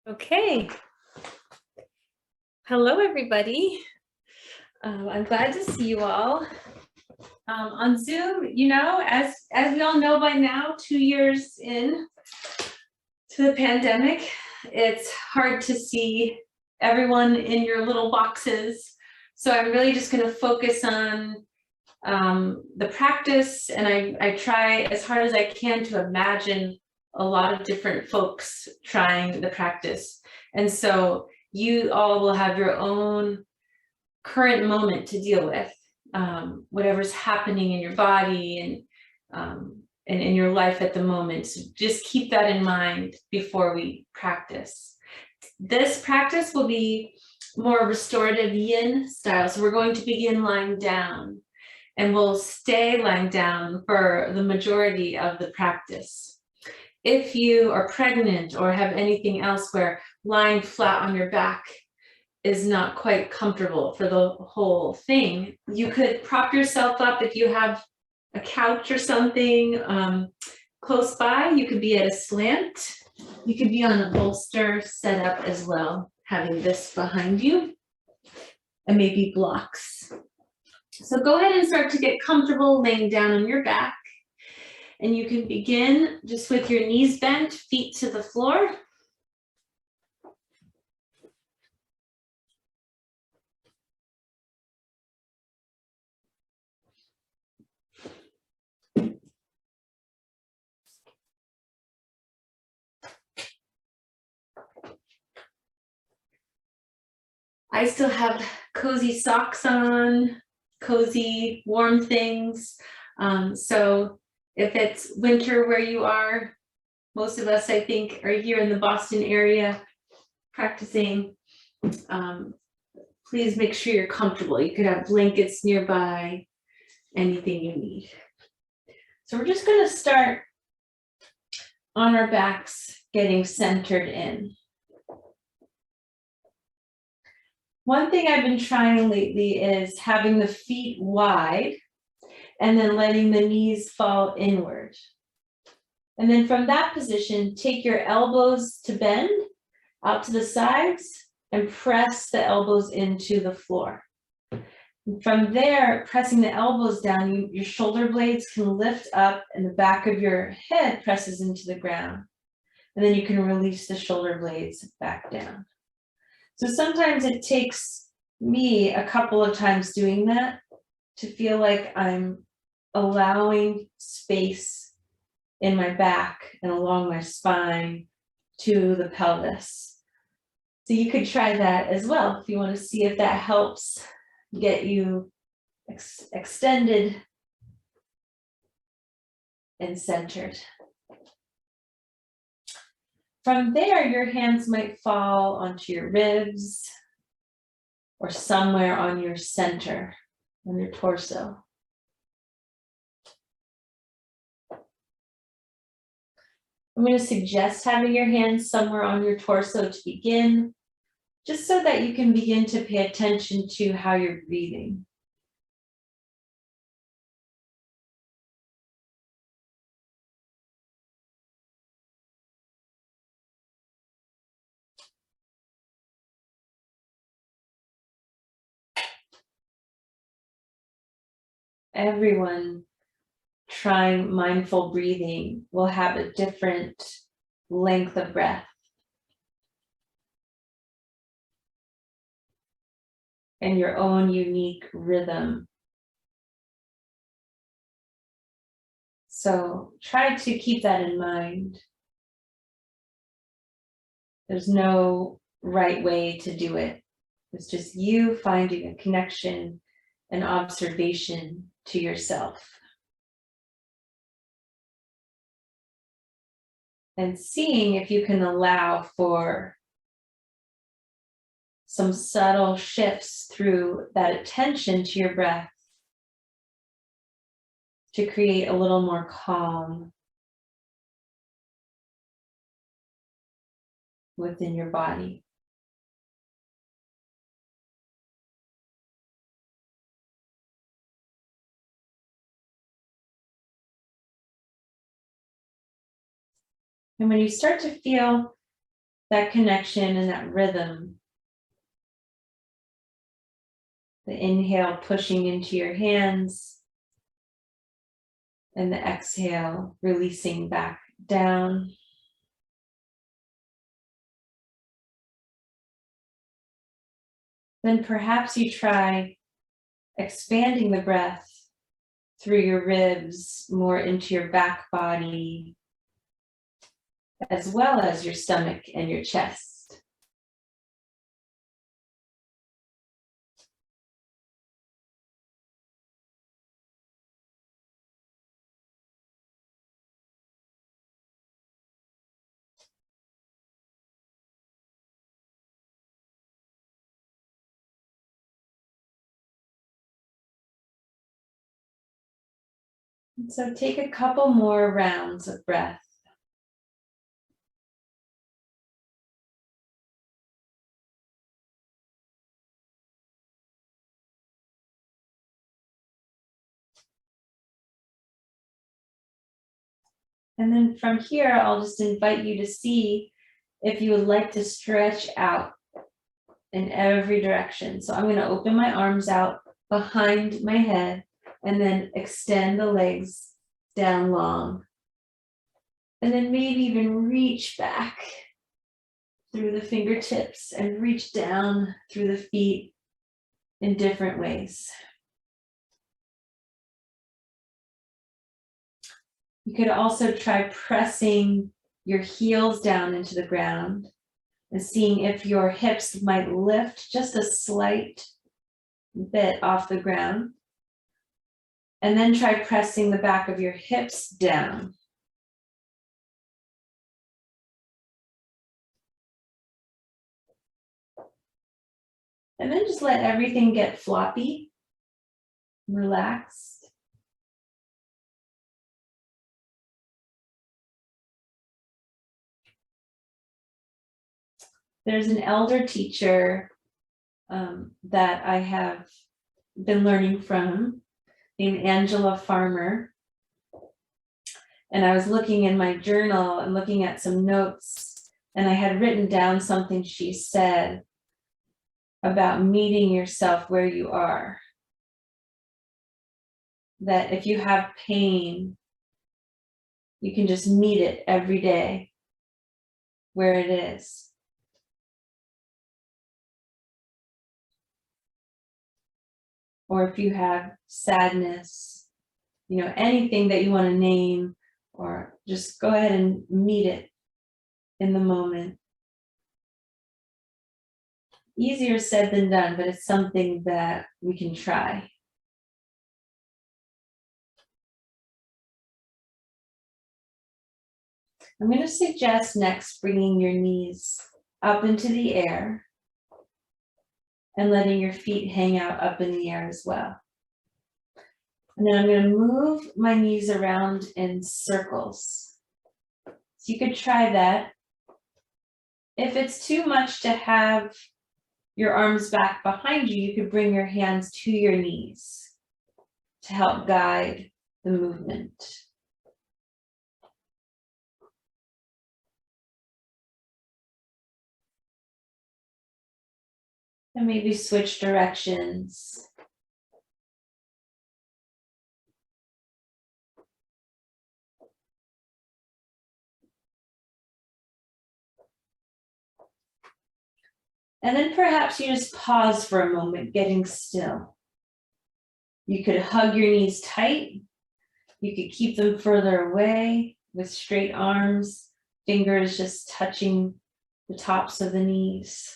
Okay. Hello, everybody. I'm glad to see you all on Zoom. You know, as we all know by now, 2 years in to the pandemic, it's hard to see everyone in your little boxes. So I'm really just going to focus on the practice, and I try as hard as I can to imagine a lot of different folks trying the practice. And so you all will have your own current moment to deal with, whatever's happening in your body and in your life at the moment. So just keep that in mind before we practice. This practice will be more restorative yin style. So we're going to begin lying down, and we'll stay lying down for the majority of the practice. If you are pregnant or have anything else where lying flat on your back is not quite comfortable for the whole thing, you could prop yourself up. If you have a couch or something close by, you could be at a slant. You could be on a bolster set up as well, having this behind you and maybe blocks. So go ahead and start to get comfortable laying down on your back. And you can begin just with your knees bent, feet to the floor. I still have cozy socks on, cozy, warm things. So if it's winter where you are, most of us, I think, are here in the Boston area practicing. Please make sure you're comfortable. You could have blankets nearby, anything you need. So we're just going to start on our backs, getting centered in. One thing I've been trying lately is having the feet wide and then letting the knees fall inward. And then from that position, take your elbows to bend out to the sides and press the elbows into the floor. And from there, pressing the elbows down, your shoulder blades can lift up and the back of your head presses into the ground. And then you can release the shoulder blades back down. So sometimes it takes me a couple of times doing that to feel like I'm allowing space in my back and along my spine to the pelvis. So you could try that as well if you want to see if that helps get you extended and centered. From there, your hands might fall onto your ribs or somewhere on your center, on your torso. I'm going to suggest having your hands somewhere on your torso to begin, just so that you can begin to pay attention to how you're breathing. Everyone trying mindful breathing will have a different length of breath. And your own unique rhythm. So try to keep that in mind. There's no right way to do it. It's just you finding a connection and observation to yourself. And seeing if you can allow for some subtle shifts through that attention to your breath to create a little more calm within your body. And when you start to feel that connection and that rhythm. The inhale pushing into your hands, and the exhale releasing back down. Then perhaps you try expanding the breath through your ribs, more into your back body, as well as your stomach and your chest. And so take a couple more rounds of breath. And then from here, I'll just invite you to see if you would like to stretch out in every direction. So I'm going to open my arms out behind my head and then extend the legs down long. And then maybe even reach back through the fingertips and reach down through the feet in different ways. You could also try pressing your heels down into the ground and seeing if your hips might lift just a slight bit off the ground. And then try pressing the back of your hips down. And then just let everything get floppy, relaxed. There's an elder teacher that I have been learning from, named Angela Farmer. And I was looking in my journal and looking at some notes, and I had written down something she said about meeting yourself where you are. That if you have pain, you can just meet it every day where it is. Or if you have sadness, you know, anything that you want to name, or just go ahead and meet it in the moment. Easier said than done, but it's something that we can try. I'm going to suggest next bringing your knees up into the air and letting your feet hang out up in the air as well. And then I'm going to move my knees around in circles. So you could try that. If it's too much to have your arms back behind you, you could bring your hands to your knees to help guide the movement. And maybe switch directions. And then perhaps you just pause for a moment, getting still. You could hug your knees tight. You could keep them further away with straight arms, fingers just touching the tops of the knees.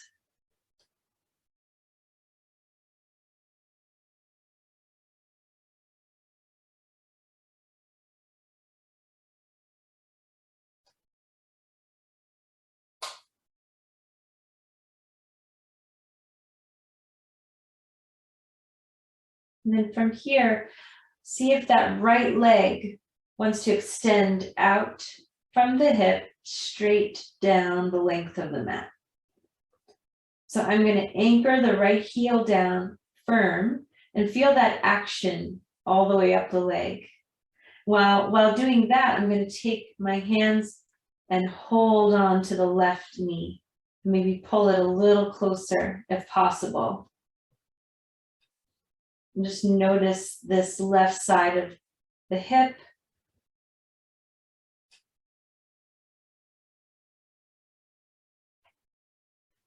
And then from here, see if that right leg wants to extend out from the hip straight down the length of the mat. So I'm going to anchor the right heel down firm and feel that action all the way up the leg. While doing that, I'm going to take my hands and hold on to the left knee. Maybe pull it a little closer if possible. And just notice this left side of the hip.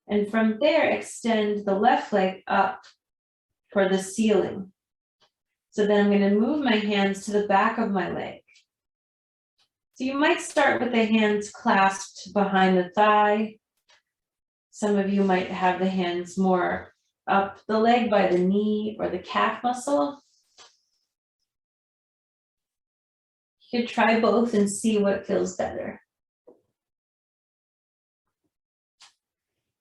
And from there, extend the left leg up for the ceiling. So then I'm going to move my hands to the back of my leg. So you might start with the hands clasped behind the thigh. Some of you might have the hands more up the leg by the knee or the calf muscle. You could try both and see what feels better.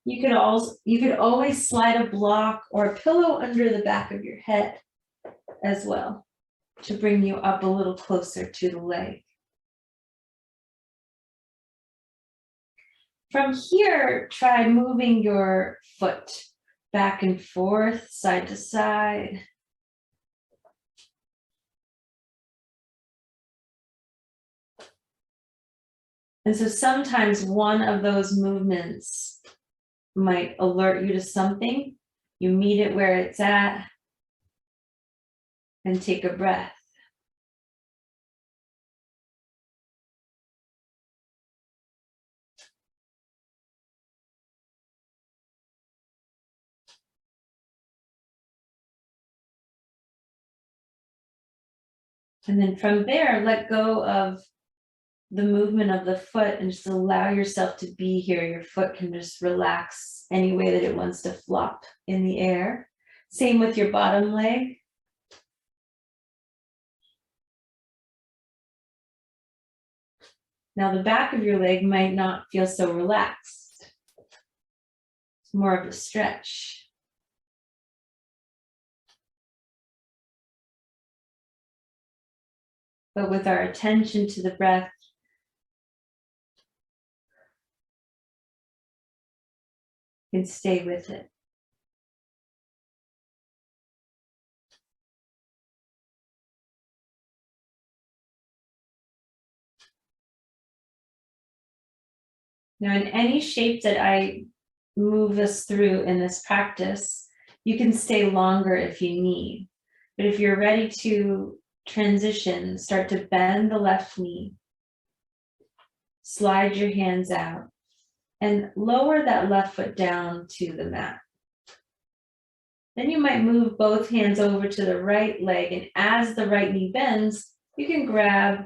You could always slide a block or a pillow under the back of your head as well to bring you up a little closer to the leg. From here, try moving your foot back and forth, side to side. And so sometimes one of those movements might alert you to something. You meet it where it's at and take a breath. And then from there, let go of the movement of the foot and just allow yourself to be here. Your foot can just relax any way that it wants to flop in the air. Same with your bottom leg. Now the back of your leg might not feel so relaxed. It's more of a stretch. But with our attention to the breath, you can stay with it. Now, in any shape that I move us through in this practice, you can stay longer if you need. But if you're ready to transition, start to bend the left knee, slide your hands out, and lower that left foot down to the mat. Then you might move both hands over to the right leg, and as the right knee bends, you can grab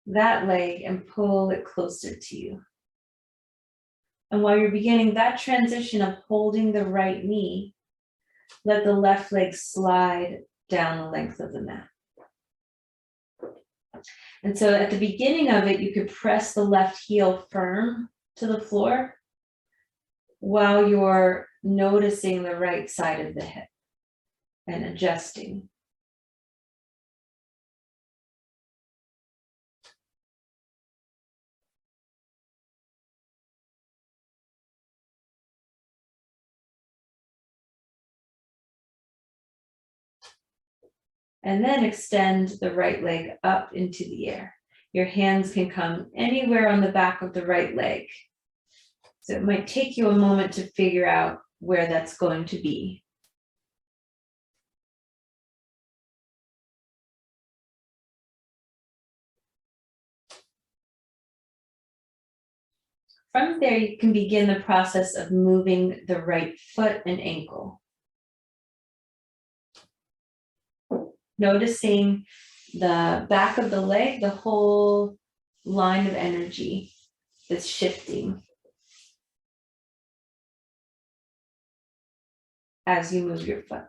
that leg and pull it closer to you. And while you're beginning that transition of holding the right knee, let the left leg slide down the length of the mat. And so at the beginning of it, you could press the left heel firm to the floor while you're noticing the right side of the hip and adjusting. And then extend the right leg up into the air. Your hands can come anywhere on the back of the right leg. So it might take you a moment to figure out where that's going to be. From there, you can begin the process of moving the right foot and ankle. Noticing the back of the leg, the whole line of energy is shifting as you move your foot.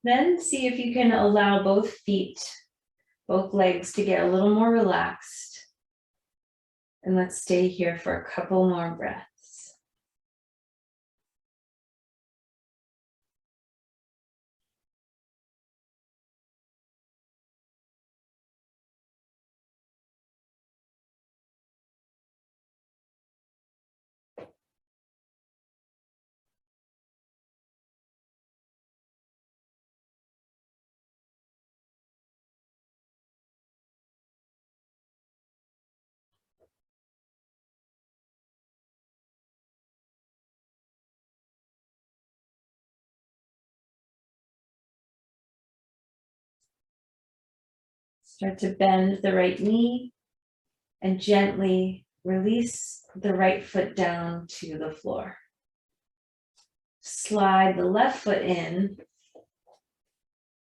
Then see if you can allow both feet, both legs to get a little more relaxed. And let's stay here for a couple more breaths. Start to bend the right knee and gently release the right foot down to the floor. Slide the left foot in.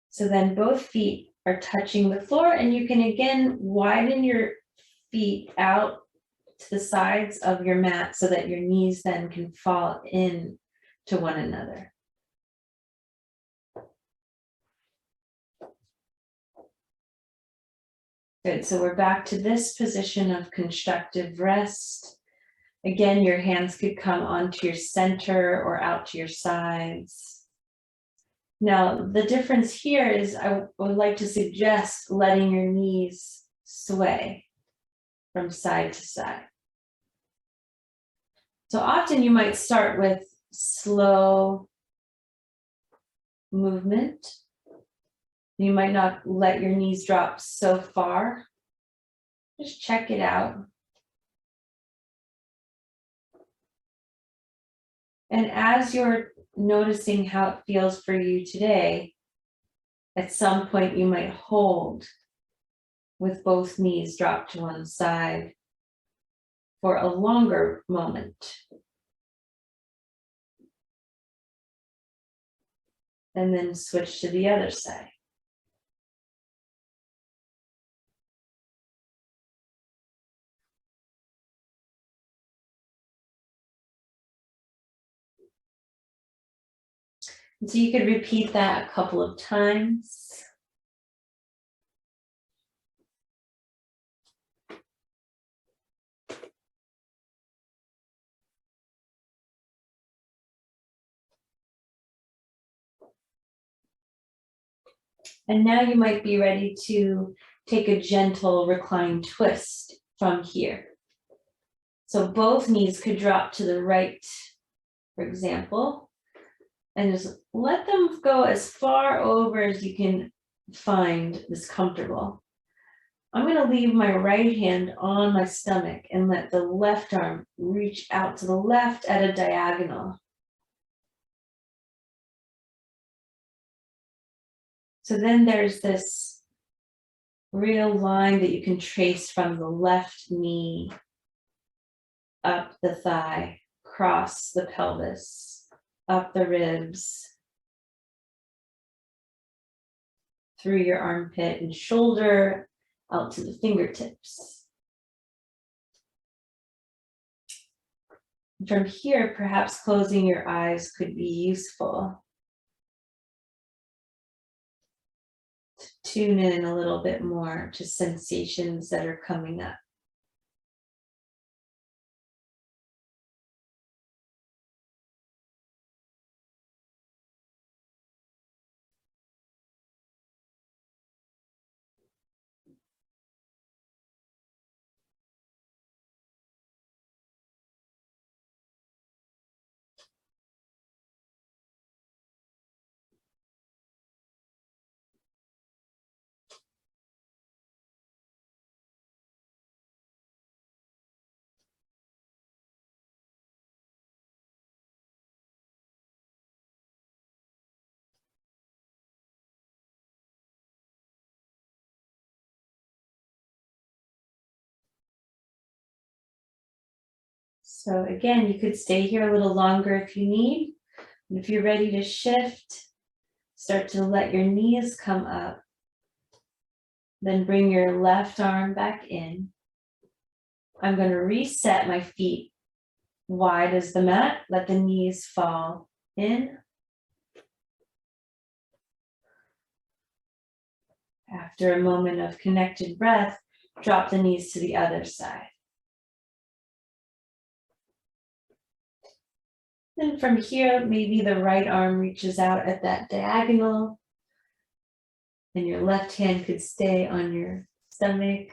So then both feet are touching the floor, and you can again widen your feet out to the sides of your mat so that your knees then can fall in to one another. Good, so we're back to this position of constructive rest. Again, your hands could come onto your center or out to your sides. Now, the difference here is I would like to suggest letting your knees sway from side to side. So often you might start with slow movement. You might not let your knees drop so far. Just check it out. And as you're noticing how it feels for you today, at some point you might hold with both knees dropped to one side for a longer moment. And then switch to the other side. And so you could repeat that a couple of times. And now you might be ready to take a gentle recline twist from here. So both knees could drop to the right, for example, and just let them go as far over as you can find this comfortable. I'm going to leave my right hand on my stomach and let the left arm reach out to the left at a diagonal. So then there's this real line that you can trace from the left knee up the thigh, across the pelvis, up the ribs, through your armpit and shoulder, out to the fingertips. From here, perhaps closing your eyes could be useful. To tune in a little bit more to sensations that are coming up. So again, you could stay here a little longer if you need. And if you're ready to shift, start to let your knees come up. Then bring your left arm back in. I'm going to reset my feet wide as the mat. Let the knees fall in. After a moment of connected breath, drop the knees to the other side. Then from here, maybe the right arm reaches out at that diagonal, and your left hand could stay on your stomach.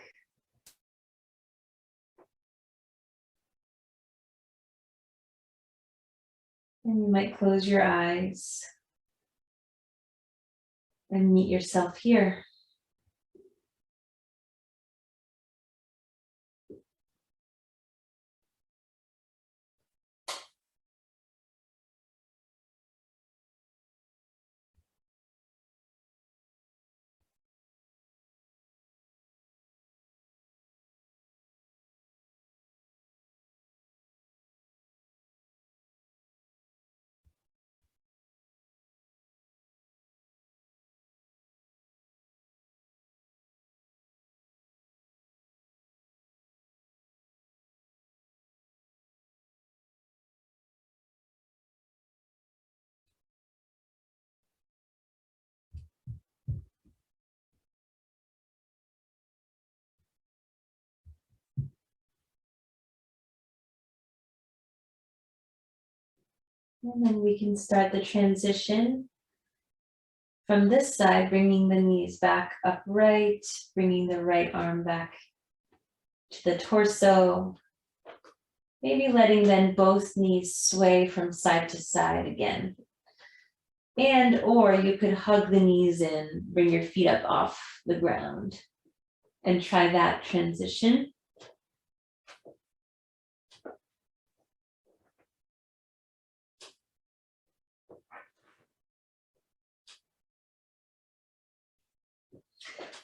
And you might close your eyes and meet yourself here. And then we can start the transition from this side, bringing the knees back upright, bringing the right arm back to the torso. Maybe letting then both knees sway from side to side again. And or you could hug the knees in, bring your feet up off the ground and try that transition.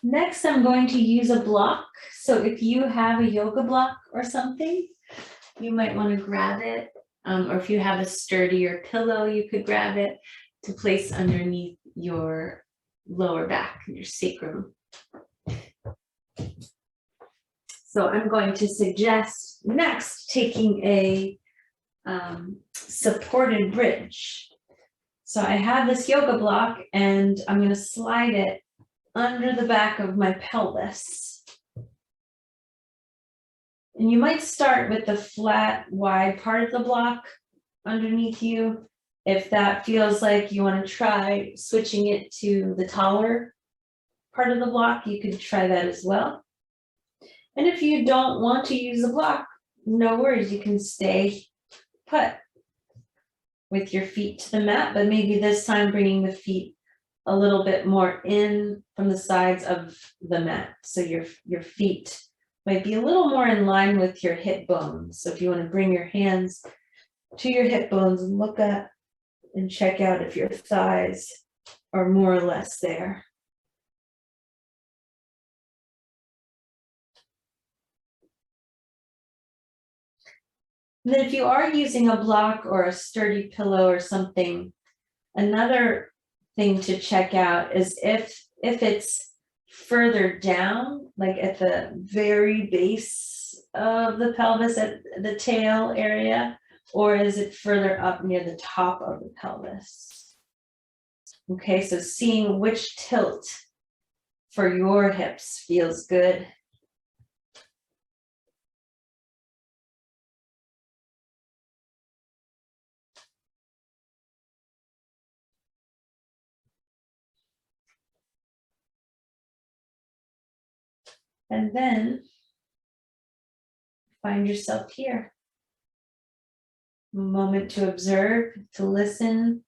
Next, I'm going to use a block. So if you have a yoga block or something, you might want to grab it. Or if you have a sturdier pillow, you could grab it to place underneath your lower back, your sacrum. So I'm going to suggest next taking a supported bridge. So I have this yoga block and I'm going to slide it under the back of my pelvis. And you might start with the flat, wide part of the block underneath you. If that feels like you want to try switching it to the taller part of the block, you could try that as well. And if you don't want to use the block, no worries, you can stay put with your feet to the mat, but maybe this time bringing the feet a little bit more in from the sides of the mat. So your feet might be a little more in line with your hip bones. So if you want to bring your hands to your hip bones and look at and check out if your thighs are more or less there. And then if you are using a block or a sturdy pillow or something, another thing to check out is if it's further down, like at the very base of the pelvis at the tail area, or is it further up near the top of the pelvis? Okay, so seeing which tilt for your hips feels good. And then find yourself here. A moment to observe, to listen.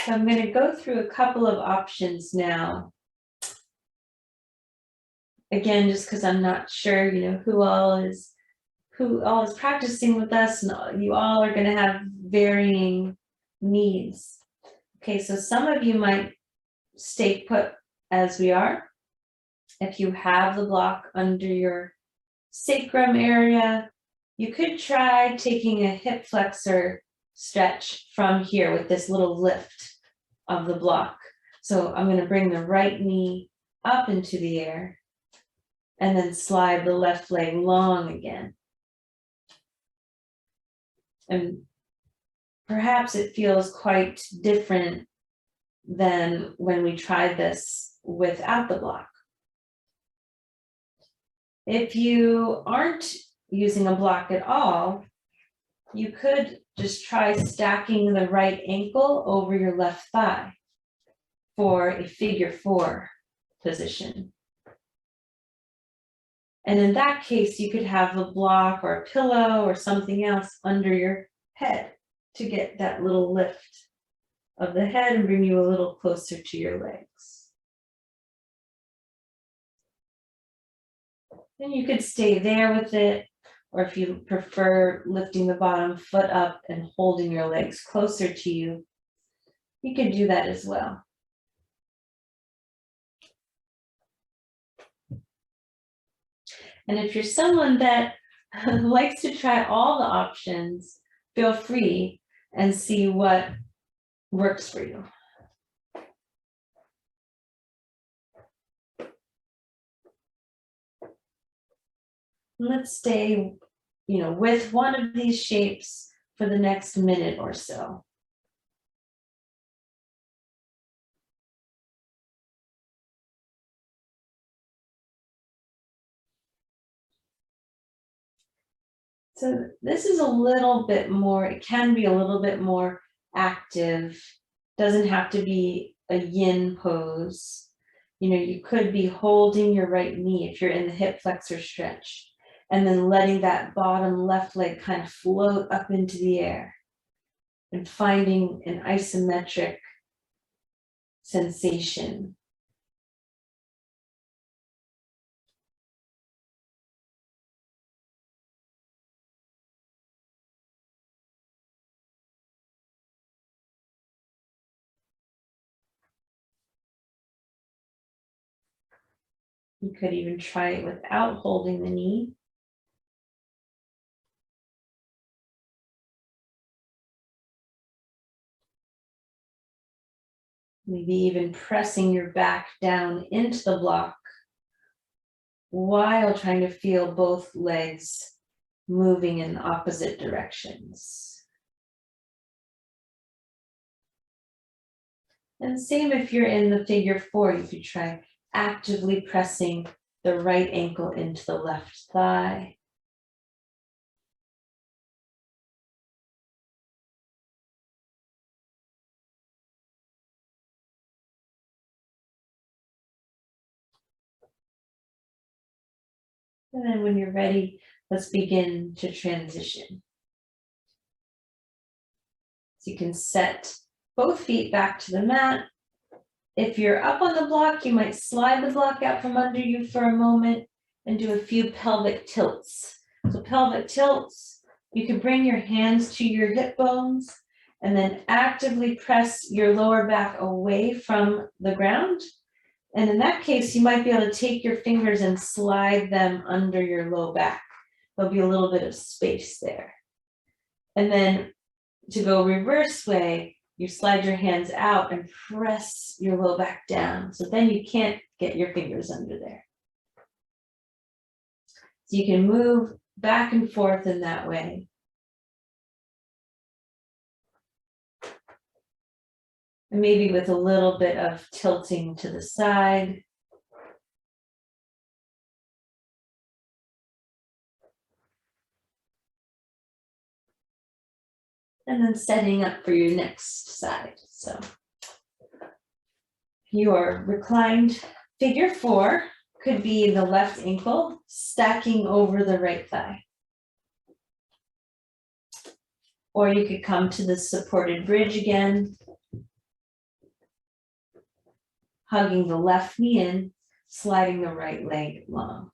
So I'm going to go through a couple of options now. Again, just because I'm not sure, who all is practicing with us, and you all are going to have varying needs. Okay, so some of you might stay put as we are. If you have the block under your sacrum area, you could try taking a hip flexor stretch from here with this little lift of the block. So I'm going to bring the right knee up into the air and then slide the left leg long again. And perhaps it feels quite different than when we tried this without the block. If you aren't using a block at all, you could just try stacking the right ankle over your left thigh for a figure 4 position. And in that case, you could have a block or a pillow or something else under your head to get that little lift of the head and bring you a little closer to your legs. And you could stay there with it, or if you prefer lifting the bottom foot up and holding your legs closer to you, you could do that as well. And if you're someone that likes to try all the options, feel free and see what works for you. Let's stay, with one of these shapes for the next minute or so. So this is a little bit more, it can be a little bit more active. Doesn't have to be a yin pose. You could be holding your right knee if you're in the hip flexor stretch, and then letting that bottom left leg kind of float up into the air and finding an isometric sensation. You could even try it without holding the knee. Maybe even pressing your back down into the block while trying to feel both legs moving in opposite directions. And same if you're in the figure 4, you could try actively pressing the right ankle into the left thigh. And then when you're ready, let's begin to transition. So you can set both feet back to the mat. If you're up on the block, you might slide the block out from under you for a moment and do a few pelvic tilts. So pelvic tilts, you can bring your hands to your hip bones and then actively press your lower back away from the ground. And in that case, you might be able to take your fingers and slide them under your low back. There'll be a little bit of space there. And then to go reverse way, you slide your hands out and press your low back down. So then you can't get your fingers under there. So you can move back and forth in that way. And maybe with a little bit of tilting to the side. And then setting up for your next side. So your reclined figure 4 could be the left ankle stacking over the right thigh. Or you could come to the supported bridge again, hugging the left knee in, sliding the right leg long.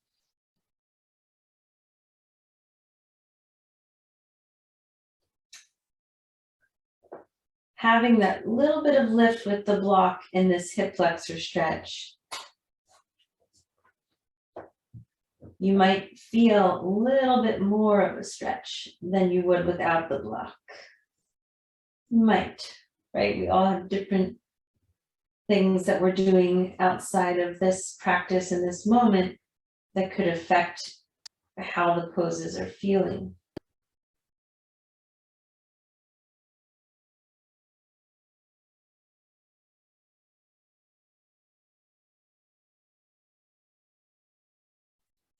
Having that little bit of lift with the block in this hip flexor stretch. You might feel a little bit more of a stretch than you would without the block. You might, right? We all have different things that we're doing outside of this practice in this moment that could affect how the poses are feeling.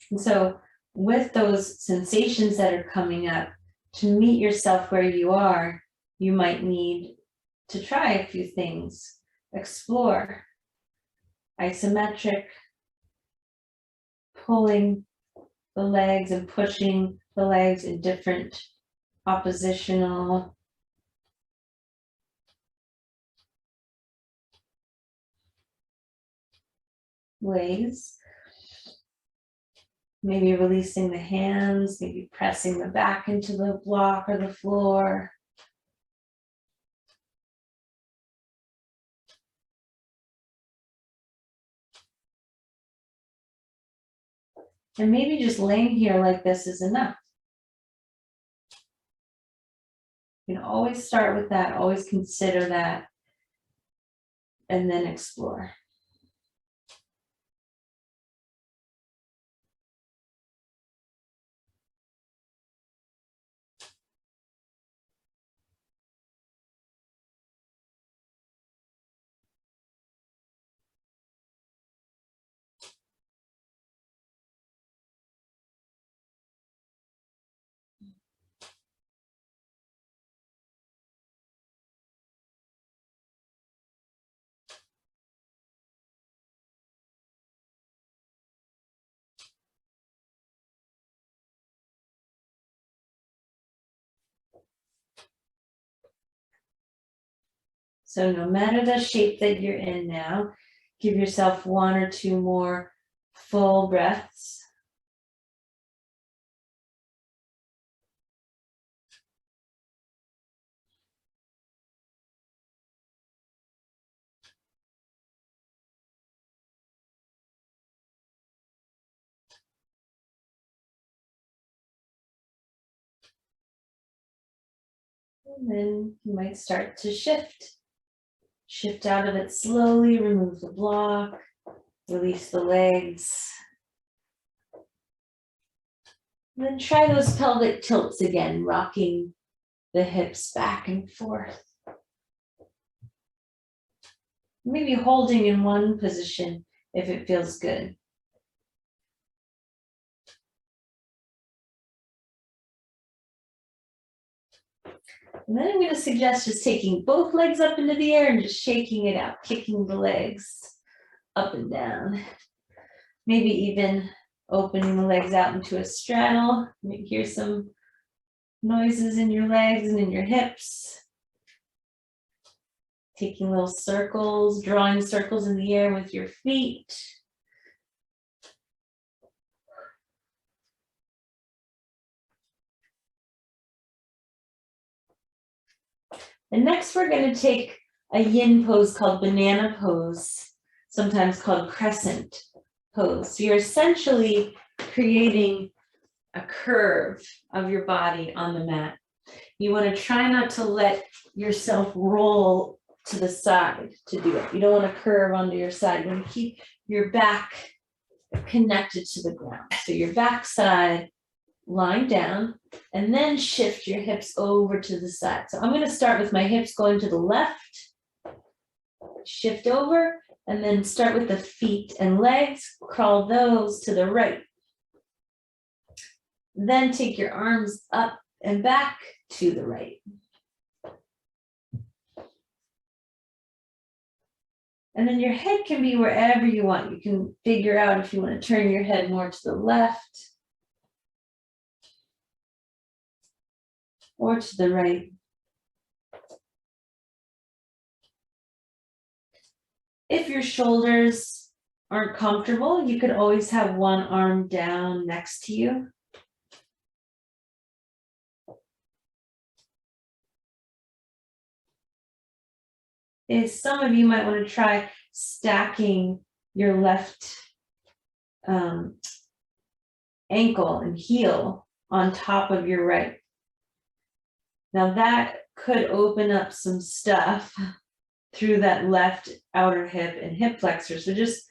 And so with those sensations that are coming up, to meet yourself where you are, you might need to try a few things. Explore isometric, pulling the legs and pushing the legs in different oppositional ways. Maybe releasing the hands, maybe pressing the back into the block or the floor. And maybe just laying here like this is enough. You can always start with that, always consider that, and then explore. So no matter the shape that you're in now, give yourself 1 or 2 more full breaths. And then you might start to shift. Shift out of it slowly, remove the block, release the legs. And then try those pelvic tilts again, rocking the hips back and forth. Maybe holding in one position if it feels good. And then I'm going to suggest just taking both legs up into the air and just shaking it out, kicking the legs up and down. Maybe even opening the legs out into a straddle. You might hear some noises in your legs and in your hips. Taking little circles, drawing circles in the air with your feet. And next we're going to take a yin pose called banana pose, sometimes called crescent pose. So you're essentially creating a curve of your body on the mat. You want to try not to let yourself roll to the side to do it. You don't want to curve onto your side. You want to keep your back connected to the ground. So your back side lying down, and then shift your hips over to the side. So I'm going to start with my hips going to the left, shift over, and then start with the feet and legs, crawl those to the right. Then take your arms up and back to the right. And then your head can be wherever you want. You can figure out if you want to turn your head more to the left or to the right. If your shoulders aren't comfortable, you could always have one arm down next to you. Some of you might want to try stacking your left ankle and heel on top of your right. Now that could open up some stuff through that left outer hip and hip flexor. So just,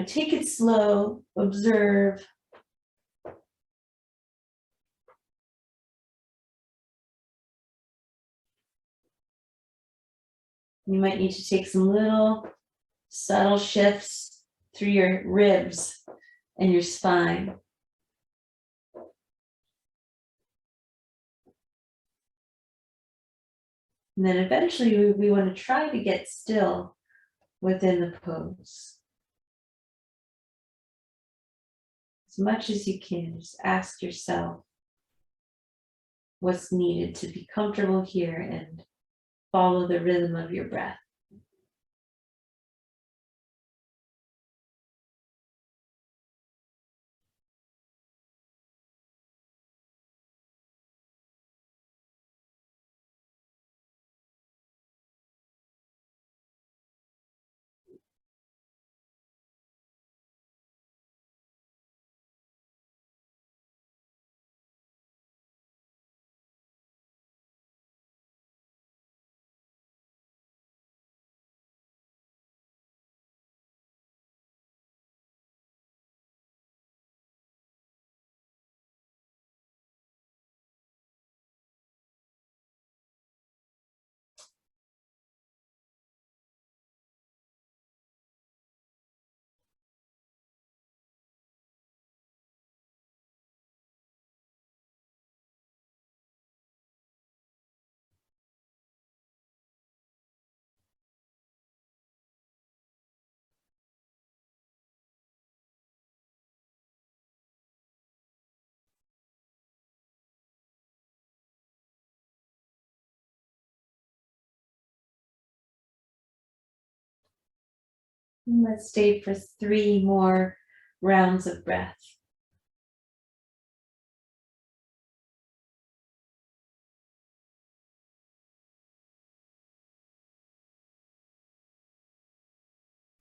take it slow, observe. You might need to take some little subtle shifts through your ribs and your spine. And then eventually we want to try to get still within the pose. As much as you can, just ask yourself what's needed to be comfortable here and follow the rhythm of your breath. Let's stay for 3 more rounds of breath.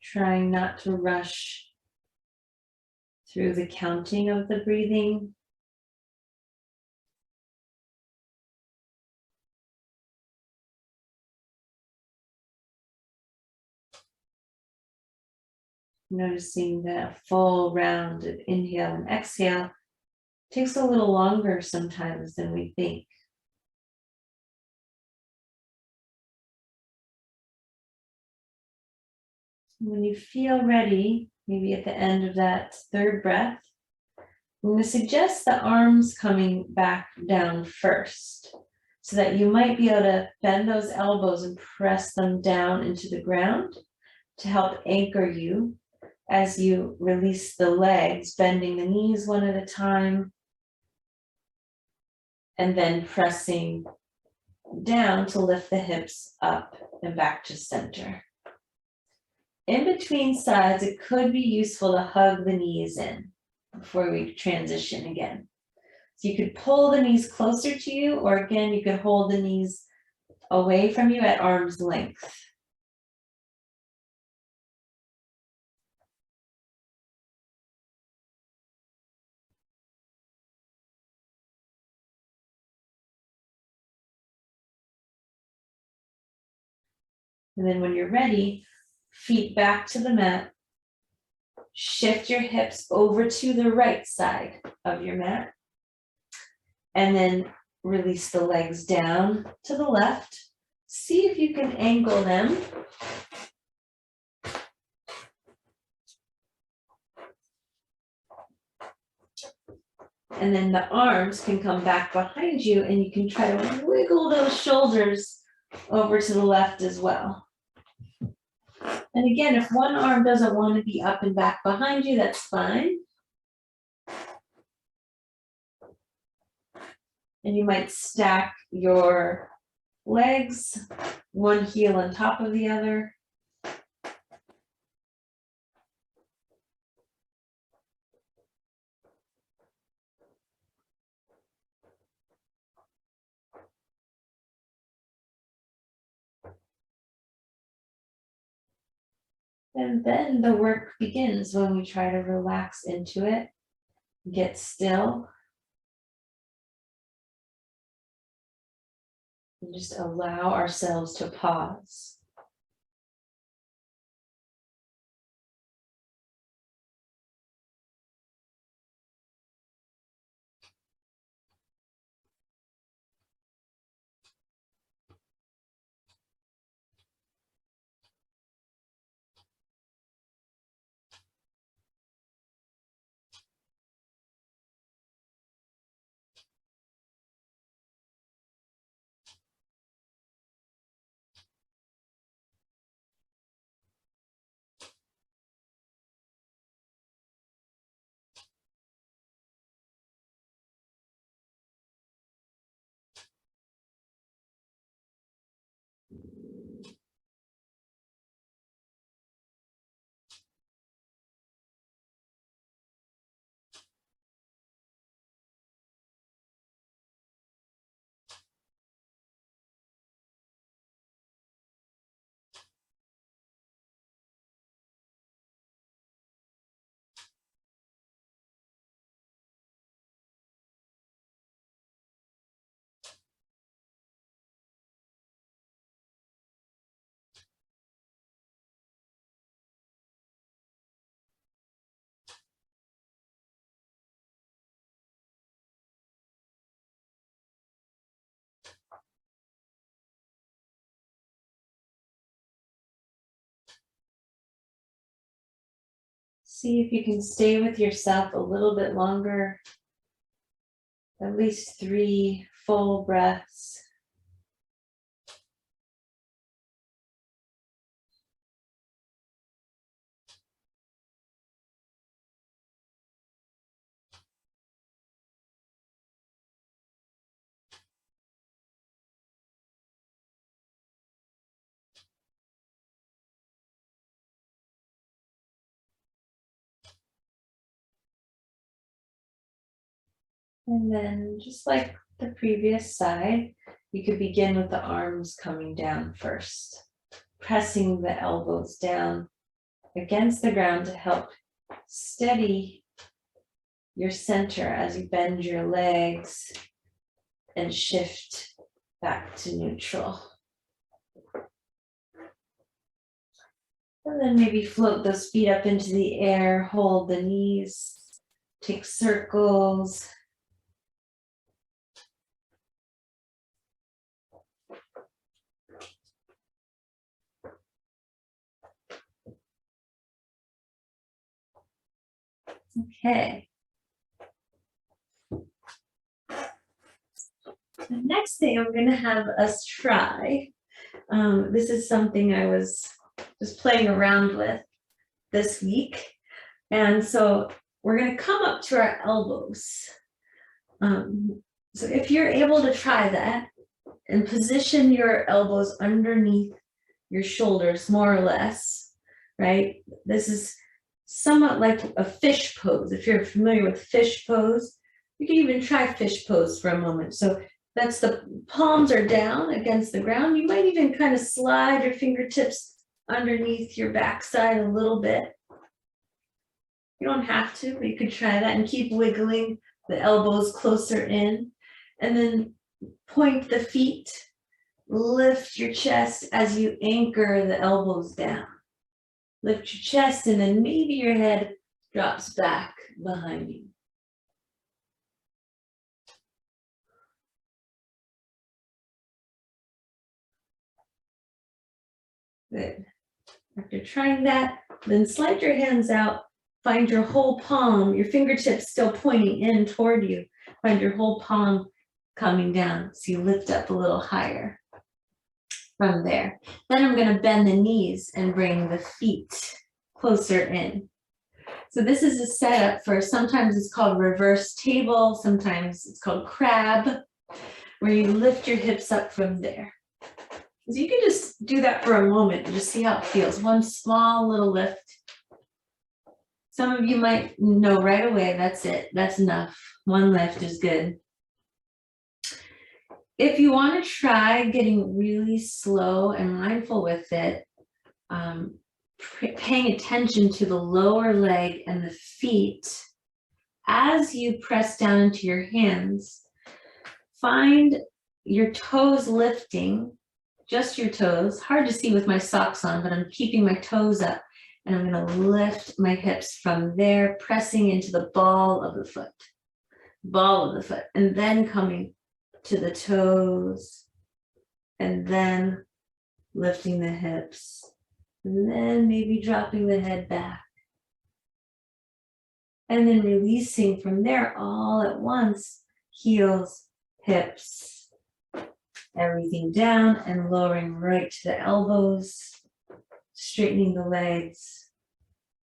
Trying not to rush through the counting of the breathing. Noticing that full round of inhale and exhale takes a little longer sometimes than we think. When you feel ready, maybe at the end of that third breath, I'm going to suggest the arms coming back down first, so that you might be able to bend those elbows and press them down into the ground to help anchor you as you release the legs, bending the knees one at a time, and then pressing down to lift the hips up and back to center. In between sides, it could be useful to hug the knees in before we transition again. So you could pull the knees closer to you, or again, you could hold the knees away from you at arm's length. And then when you're ready, feet back to the mat. Shift your hips over to the right side of your mat. And then release the legs down to the left. See if you can angle them. And then the arms can come back behind you, and you can try to wiggle those shoulders over to the left as well. And again, if one arm doesn't want to be up and back behind you, that's fine. And you might stack your legs, one heel on top of the other. And then the work begins when we try to relax into it, get still, and just allow ourselves to pause. See if you can stay with yourself a little bit longer, at least 3 full breaths. And then just like the previous side, you could begin with the arms coming down first, pressing the elbows down against the ground to help steady your center as you bend your legs and shift back to neutral. And then maybe float those feet up into the air, hold the knees, take circles. Okay. The next thing I'm going to have us try, this is something I was just playing around with this week. And so we're going to come up to our elbows. So if you're able to try that and position your elbows underneath your shoulders, more or less, right? This is somewhat like a fish pose. If you're familiar with fish pose, you can even try fish pose for a moment. So that's the palms are down against the ground. You might even kind of slide your fingertips underneath your backside a little bit. You don't have to, but you could try that and keep wiggling the elbows closer in. And then point the feet, lift your chest as you anchor the elbows down. Lift your chest and then maybe your head drops back behind you. Good. After trying that, then slide your hands out, find your whole palm, your fingertips still pointing in toward you. Find your whole palm coming down, so you lift up a little higher from there. Then I'm going to bend the knees and bring the feet closer in. So this is a setup for, sometimes it's called reverse table, sometimes it's called crab, where you lift your hips up from there. So you can just do that for a moment and just see how it feels. One small little lift. Some of you might know right away, that's it, that's enough. One lift is good. If you want to try getting really slow and mindful with it, paying attention to the lower leg and the feet, as you press down into your hands, find your toes lifting, just your toes. Hard to see with my socks on, but I'm keeping my toes up. And I'm going to lift my hips from there, pressing into the ball of the foot, and then coming to the toes, and then lifting the hips, and then maybe dropping the head back, and then releasing from there all at once, heels, hips, everything down, and lowering right to the elbows, straightening the legs,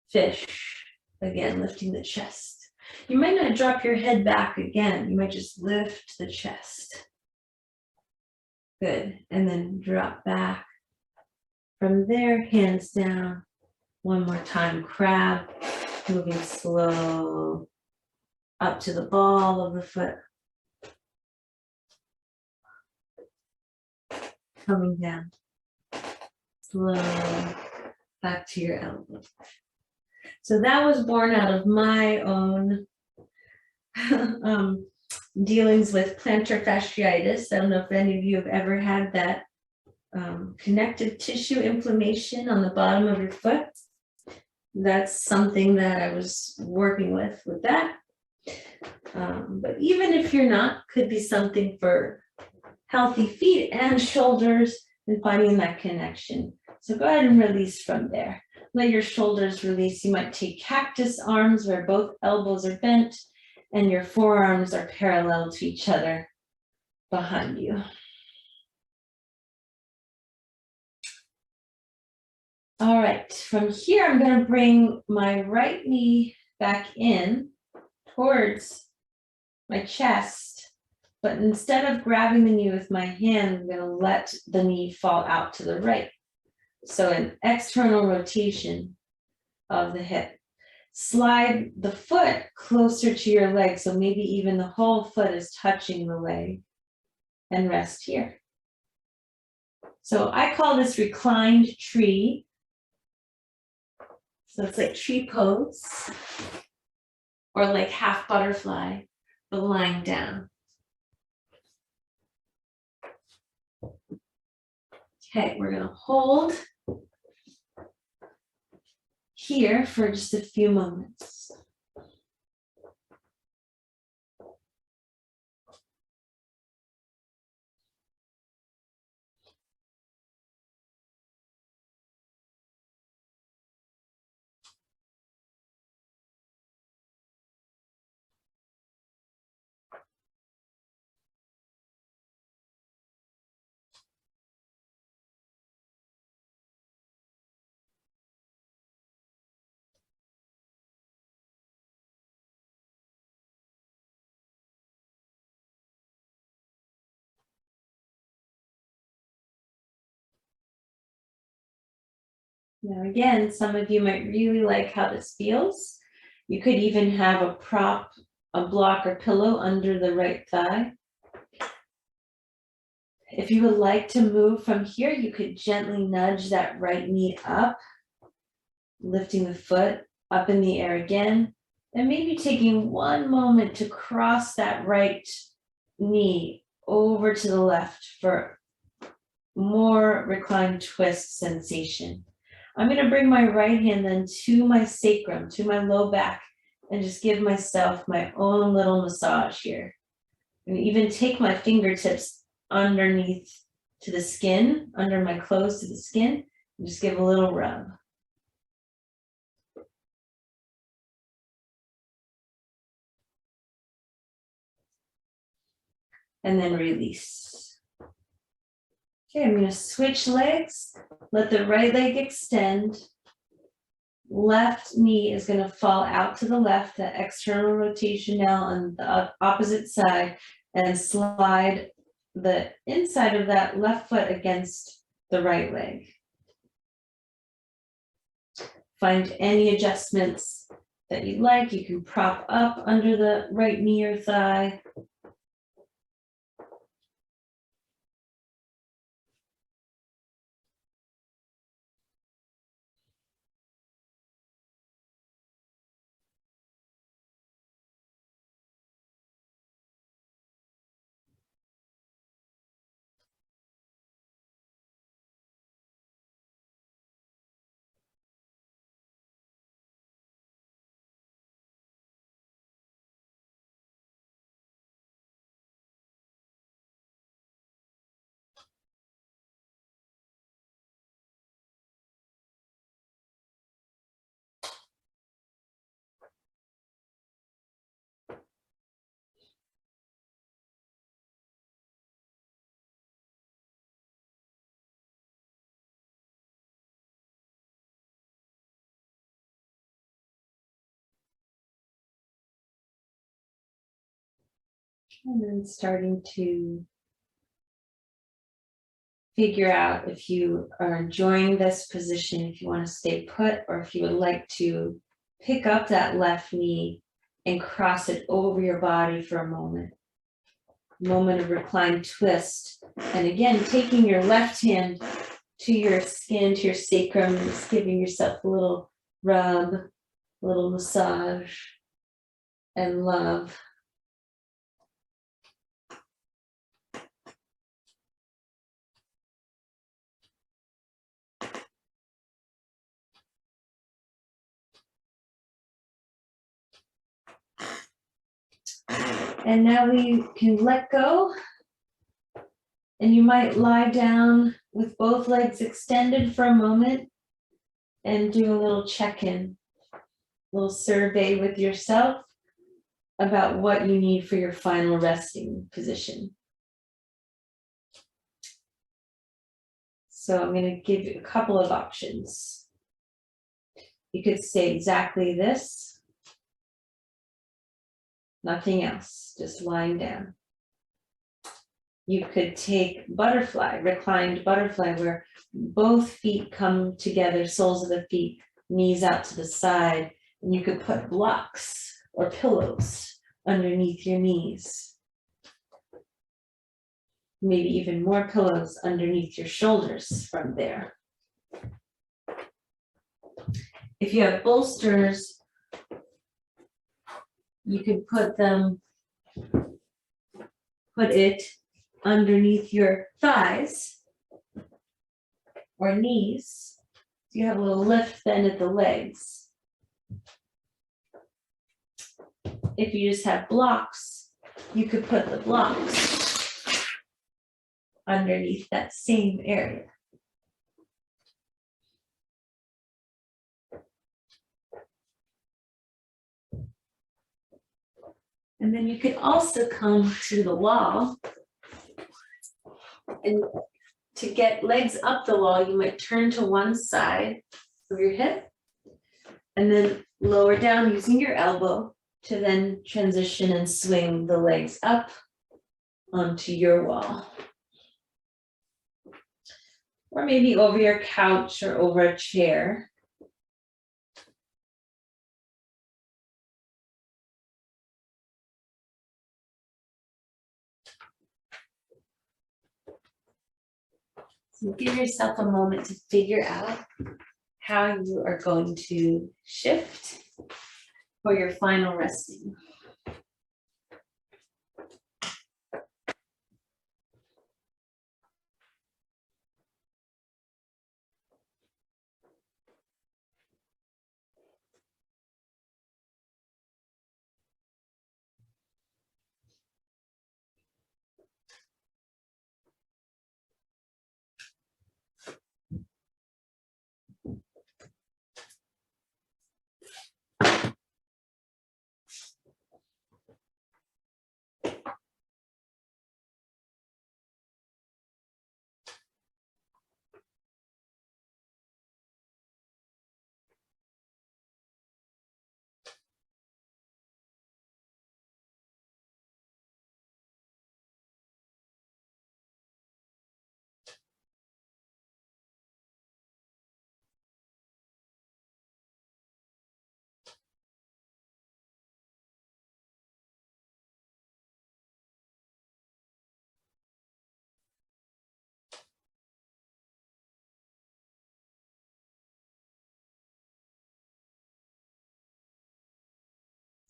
fish, again, lifting the chest. You might not drop your head back again. You might just lift the chest. Good. And then drop back. From there, hands down. One more time, crab, moving slow up to the ball of the foot. Coming down. Slow back to your elbow. So that was born out of my own dealings with plantar fasciitis. I don't know if any of you have ever had that connective tissue inflammation on the bottom of your foot. That's something that I was working with that. But even if you're not, could be something for healthy feet and shoulders and finding that connection. So go ahead and release from there. Let your shoulders release. You might take cactus arms where both elbows are bent and your forearms are parallel to each other behind you. All right, from here, I'm going to bring my right knee back in towards my chest, but instead of grabbing the knee with my hand, I'm going to let the knee fall out to the right. So an external rotation of the hip. slide the foot closer to your leg. So maybe even the whole foot is touching the leg, and rest here. So I call this reclined tree. So it's like tree pose, or like half butterfly, but lying down. Okay, we're gonna hold here for just a few moments. Now again, some of you might really like how this feels. You could even have a prop, a block or pillow under the right thigh. If you would like to move from here, you could gently nudge that right knee up, lifting the foot up in the air again, and maybe taking one moment to cross that right knee over to the left for more reclined twist sensation. I'm going to bring my right hand then to my sacrum, to my low back, and just give myself my own little massage here. And even take my fingertips underneath to the skin, under my clothes to the skin, and just give a little rub. And then release. Okay, I'm going to switch legs. Let the right leg extend. Left knee is going to fall out to the left, that external rotation now on the opposite side, and slide the inside of that left foot against the right leg. Find any adjustments that you'd like. You can prop up under the right knee or thigh. And then starting to figure out if you are enjoying this position, if you want to stay put, or if you would like to pick up that left knee and cross it over your body for a moment. Moment of reclined twist. And again, taking your left hand to your skin, to your sacrum, just giving yourself a little rub, a little massage, and love. And now we can let go, and you might lie down with both legs extended for a moment and do a little check-in, a little survey with yourself about what you need for your final resting position. So I'm going to give you a couple of options. You could say exactly this. Nothing else, just lying down. You could take butterfly, reclined butterfly, where both feet come together, soles of the feet, knees out to the side, And you could put blocks or pillows underneath your knees. Maybe even more pillows underneath your shoulders from there. If you have bolsters, you could put it underneath your thighs or knees. So you have a little lift then at the legs. If you just have blocks, you could put the blocks underneath that same area. And then you could also come to the wall, and to get legs up the wall, you might turn to one side of your hip and then lower down using your elbow to then transition and swing the legs up onto your wall. Or maybe over your couch or over a chair. So give yourself a moment to figure out how you are going to shift for your final resting.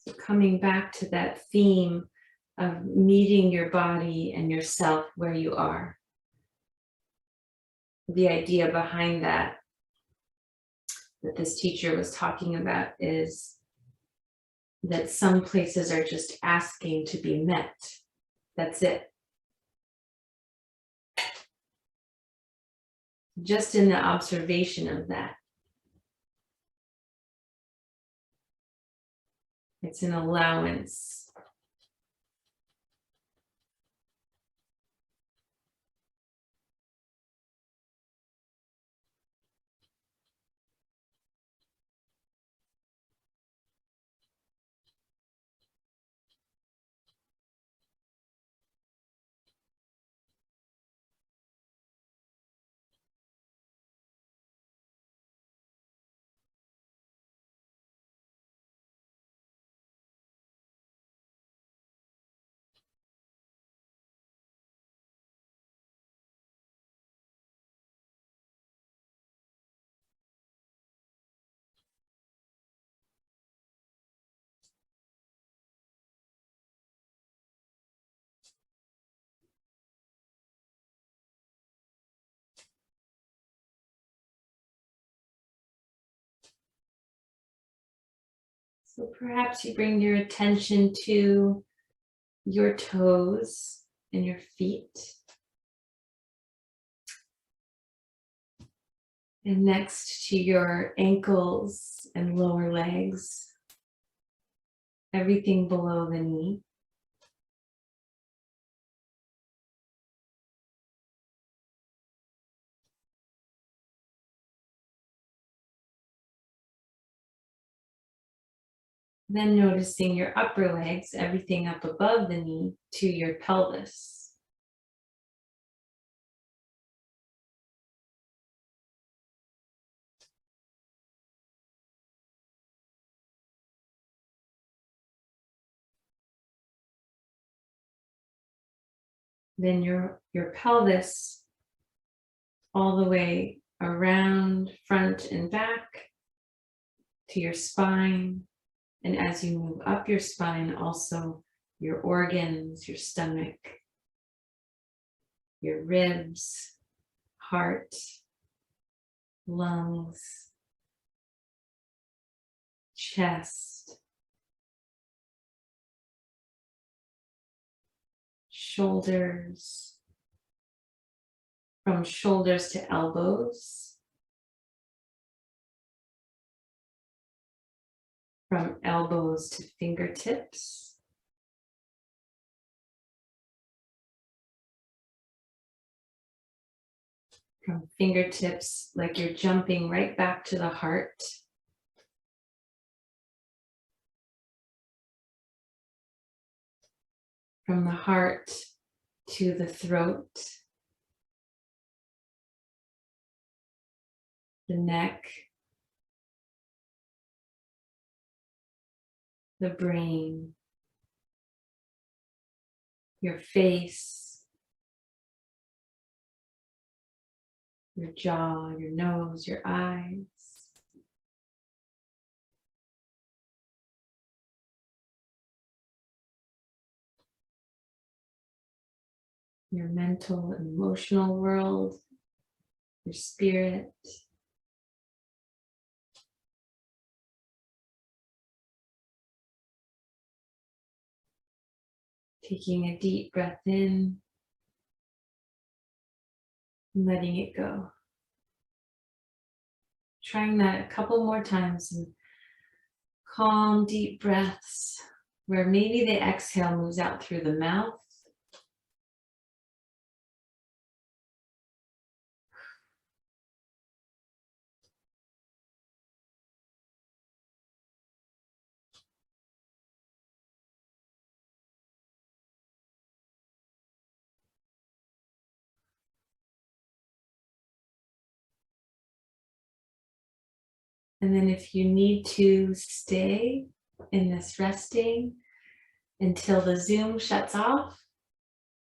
So coming back to that theme of meeting your body and yourself where you are. The idea behind that this teacher was talking about is that some places are just asking to be met. That's it. Just in the observation of that. It's an allowance. So perhaps you bring your attention to your toes and your feet. And next to your ankles and lower legs, everything below the knee. Then noticing your upper legs, everything up above the knee to your pelvis. Then your pelvis all the way around, front and back to your spine. And as you move up your spine, also your organs, your stomach, your ribs, heart, lungs, chest, shoulders, from shoulders to elbows, from elbows to fingertips, from fingertips, like you're jumping right back to the heart. From the heart to the throat, the neck, the brain, your face, your jaw, your nose, your eyes. Your mental and emotional world, your spirit. Taking a deep breath in, and letting it go. Trying that a couple more times, and calm, deep breaths where maybe the exhale moves out through the mouth. And then if you need to stay in this resting until the Zoom shuts off,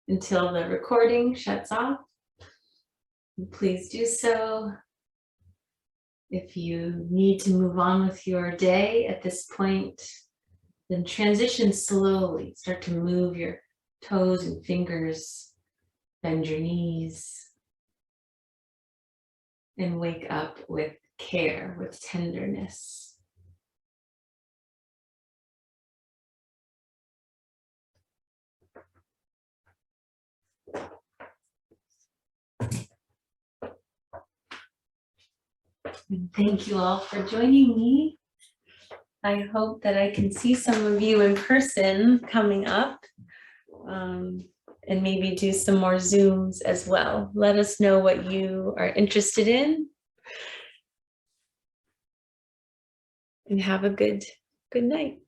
until the recording shuts off, please do so. If you need to move on with your day at this point, then transition slowly. Start to move your toes and fingers, bend your knees, and wake up with care, with tenderness. And thank you all for joining me. I hope that I can see some of you in person coming up, and maybe do some more Zooms as well. Let us know what you are interested in. And have a good night.